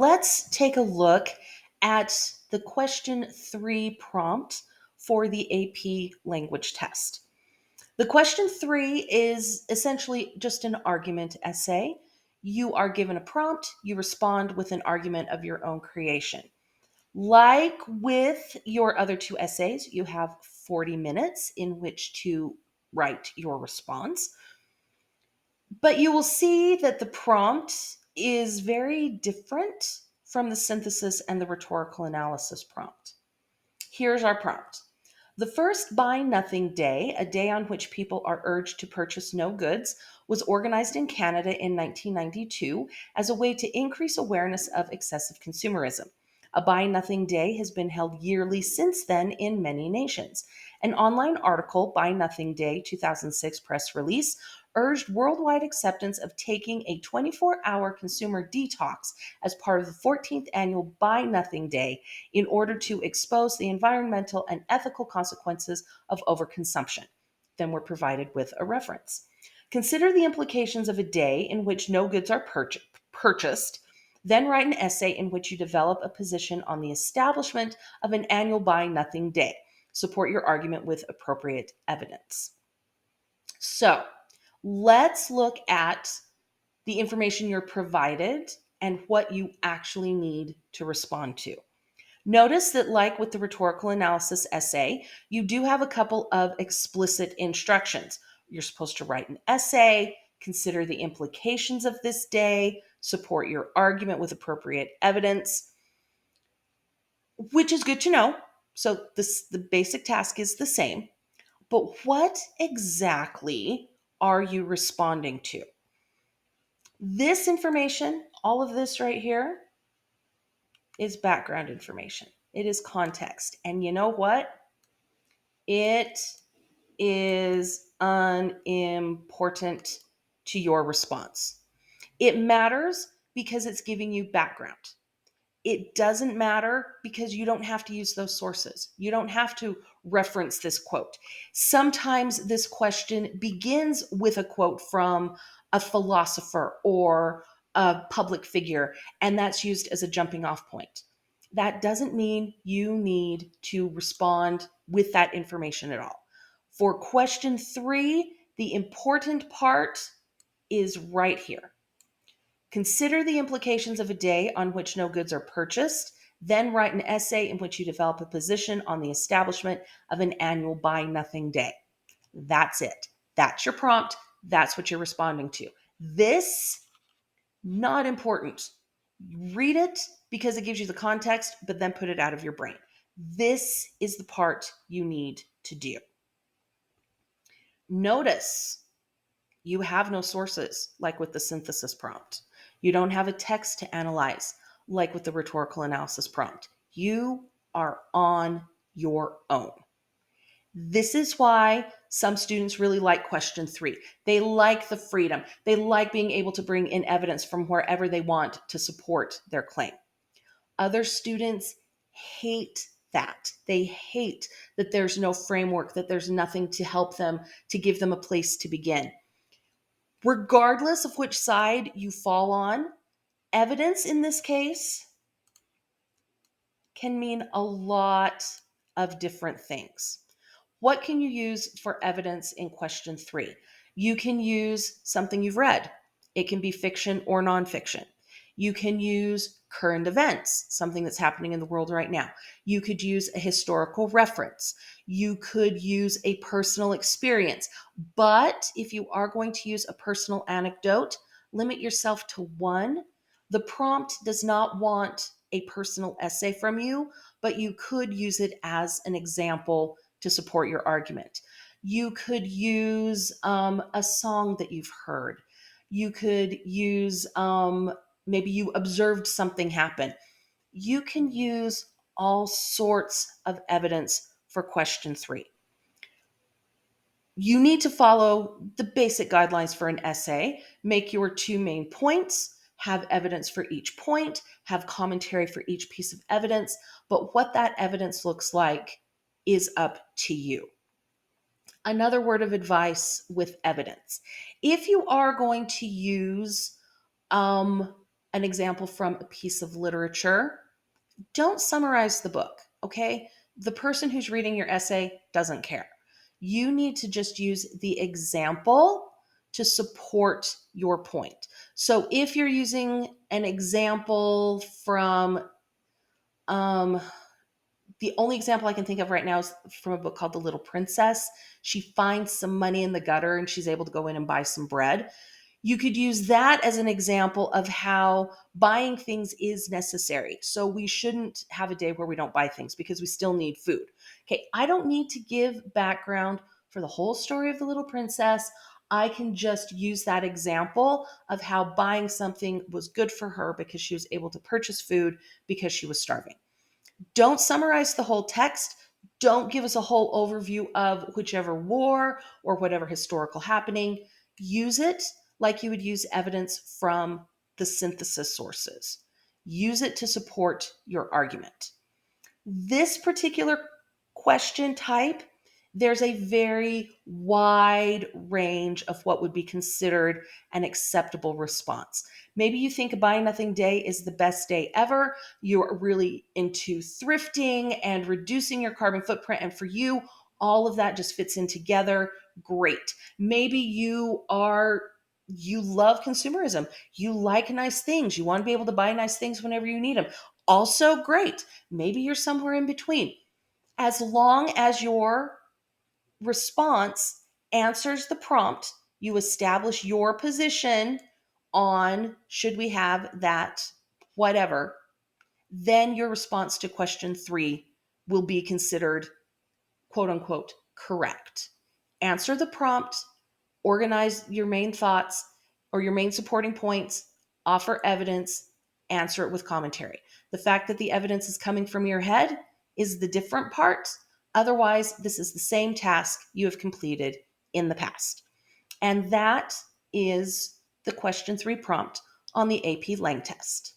Let's take a look at the question 3 prompt for the AP language test. The question 3 is essentially just an argument essay. You are given a prompt, you respond with an argument of your own creation. Like with your other two essays, you have 40 minutes in which to write your response. But you will see that the prompt is very different from the synthesis and the rhetorical analysis prompt. Here's our prompt. The first Buy Nothing Day, a day on which people are urged to purchase no goods, was organized in Canada in 1992 as a way to increase awareness of excessive consumerism. A Buy Nothing Day has been held yearly since then in many nations. An online article, Buy Nothing Day 2006 press release, urged worldwide acceptance of taking a 24-hour consumer detox as part of the 14th annual Buy Nothing Day in order to expose the environmental and ethical consequences of overconsumption. Then we're provided with a reference. Consider the implications of a day in which no goods are purchased. Then write an essay in which you develop a position on the establishment of an annual Buy Nothing Day. Support your argument with appropriate evidence. So let's look at the information you're provided and what you actually need to respond to. Notice that, like with the rhetorical analysis essay, you do have a couple of explicit instructions. You're supposed to write an essay, consider the implications of this day, support your argument with appropriate evidence, which is good to know. So the basic task is the same. But what exactly are you responding to? This information, all of this right here, is background information. It is context. And you know what? It is unimportant to your response. It matters because it's giving you background. It doesn't matter because you don't have to use those sources. You don't have to reference this quote. Sometimes this question begins with a quote from a philosopher or a public figure, and that's used as a jumping off point. That doesn't mean you need to respond with that information at all. For question 3, the important part is right here. Consider the implications of a day on which no goods are purchased. Then write an essay in which you develop a position on the establishment of an annual Buy Nothing Day. That's it. That's your prompt. That's what you're responding to. This, not important. Read it because it gives you the context, but then put it out of your brain. This is the part you need to do. Notice you have no sources like with the synthesis prompt. You don't have a text to analyze like with the rhetorical analysis prompt. You are on your own. This is why some students really like question 3. They like the freedom. They like being able to bring in evidence from wherever they want to support their claim. Other students hate that. They hate that there's no framework, that there's nothing to help them, to give them a place to begin. Regardless of which side you fall on, evidence in this case can mean a lot of different things. What can you use for evidence in question 3? You can use something you've read. It can be fiction or nonfiction. You can use current events, something that's happening in the world right now. You could use a historical reference. You could use a personal experience. But if you are going to use a personal anecdote, limit yourself to one. The prompt does not want a personal essay from you, but you could use it as an example to support your argument. You could use a song that you've heard. You could use maybe you observed something happen. You can use all sorts of evidence for question 3. You need to follow the basic guidelines for an essay. Make your 2 main points, have evidence for each point, have commentary for each piece of evidence, but what that evidence looks like is up to you. Another word of advice with evidence. If you are going to use an example from a piece of literature, don't summarize the book, okay? The person who's reading your essay doesn't care. You need to just use the example to support your point. So if you're using an example from, um, the only example I can think of right now is from a book called The Little Princess. She finds some money in the gutter and she's able to go in and buy some bread. You could use that as an example of how buying things is necessary. So we shouldn't have a day where we don't buy things because we still need food. Okay, I don't need to give background for the whole story of the little princess. I can just use that example of how buying something was good for her because she was able to purchase food because she was starving. Don't summarize the whole text. Don't give us a whole overview of whichever war or whatever historical happening. Use it like you would use evidence from the synthesis sources. Use it to support your argument. This particular question type, there's a very wide range of what would be considered an acceptable response. Maybe you think a buy nothing day is the best day ever. You're really into thrifting and reducing your carbon footprint. And for you, all of that just fits in together. Great. Maybe you love consumerism. You like nice things. You want to be able to buy nice things whenever you need them. Also, great. Maybe you're somewhere in between. As long as your response answers the prompt, you establish your position on should we have that, whatever, then your response to question 3 will be considered quote unquote correct. Answer the prompt, organize your main thoughts or your main supporting points, offer evidence, answer it with commentary. The fact that the evidence is coming from your head is the different part. Otherwise, this is the same task you have completed in the past. And that is the question 3 prompt on the AP Lang test.